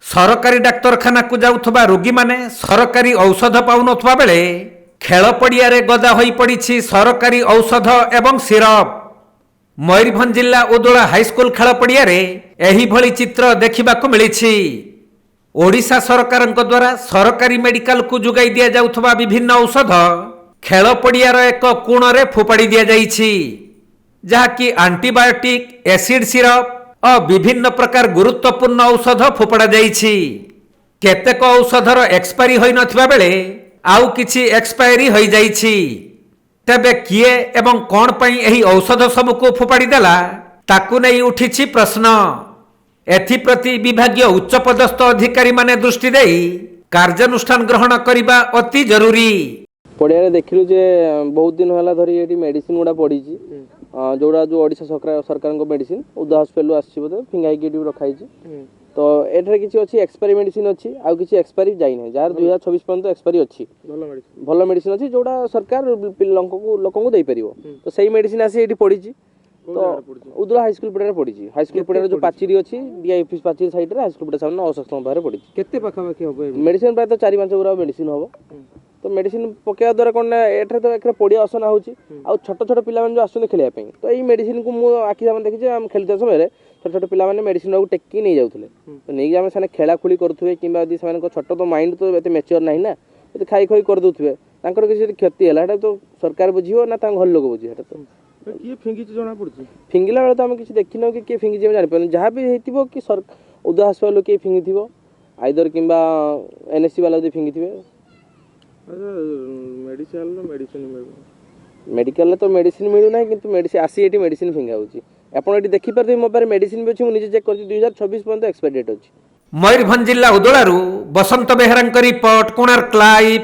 सरकारी डाक्तरखाना को जाउथबा रोगी माने सरकारी औषध पाउनथबा बेले खेल पड़िया रे गदा होई पड़िछि सरकारी औषध एवं सिरप। मयूरभंज जिला उदोला हाईस्कूल खेल पड़िया रे एही भली चित्र देखिबाकु मिलिछि। ओडिशा सरकारक द्वारा सरकारी मेडिकल को जुगाई दिया जाउथबा विभिन्न औषध खेल पड़ियार एक कोण रे फोपाड़ी दिया जाइछि, जहाँकि आंटीबायोटिक एसिड सिरप और विभिन्न प्रकार गुरुत्वपूर्ण औषध फोपड़ा जाइछि। केतेक औषधर एक्सपायरी होई नथिबा बेले आउ किछि एक्सपायरी होई जाइछि। तेबे किए एवं कोन पई एही औषध सबको फोपाड़ी देला ताकू नै उठिछि प्रश्न। एथिप्रति विभागीय उच्चपदस्थ अधिकारी माने दृष्टि देई कार्यानुष्ठान ग्रहण करिबा अति जरूरी। पड़िया देखिलु जे बहुत दिन होला धरी एटी मेडिसिन गुडा पड़ी जोड़ा जो ओडिशा सरकार मेडिसिन उदा हॉस्पिटल आसी बोधे फिंगाई के रखाई तो एठारे किसी अच्छी एक्सपायरी मेडिसिन अच्छी आउ किसी एक्सपायरी जाई नै जार 2026 पर्यंत एक्सपायरी अच्छी भल मेडिसिन अच्छी जोड़ा सरकार लोक को दे परिवो तो सही मेडिसिन आसी एटी पड़ी तो उदला हाईस्कूल पड़े पड़ी हाईस्कूल पड़े जो पाचेरी अच्छी डीआई ऑफिस पाचेरी साइड रे हाईस्कूल पड़े सामने अशक्त बाहर पड़ी केते पाखा पाखी हो मेडिसिन प्राय तो 4-5 गुरा मेडिसिन हो तो मेडिसिन पकेवा द्वारा कौन एठारे तो एक पड़िया असना होची आ छोट छोट पिला जो आसुन खेलिया पे तो ये मेडिसिन को मु आखि सामने देखि जे हम खेलते समय छोट छोट पिला माने मेडिसिन को टेकी नहीं जाउथले तो नहीं हम साने खेला खुली करथुवे किबा यदि साने को छोट तो माइंड तो एते मैच्योर नहीं ना तो खाई खोई कर दोथुवे तांकर किसी क्षति हला एटा तो सरकार बुझियो ना तां घर लोग बुझियो एटा तो किए फिंगी जना पड़छि फिंगिला बेले तो हम किसी देखिनो कि फिंगी जे जानि पर जहां भी हेतिबो कि उदा हस्पिटल के फिंगी थिबो आइदर किबा एनएससी वाला जे फिंगी थिबे मेडिकल तो मेडिसिन मिलू ना किंतु मेडिसिन आसी एटी मेडिसिन फिंगा होची आपण एटी देखि परबे मो पारे मेडिसिन भी अछि मु निजे चेक करछि 2026 पर्यंत एक्सपायरी डेट अछि। मयूरभंज जिला उदोलारू बसंत बेहरांक रिपोर्ट कोणार्क लाइव।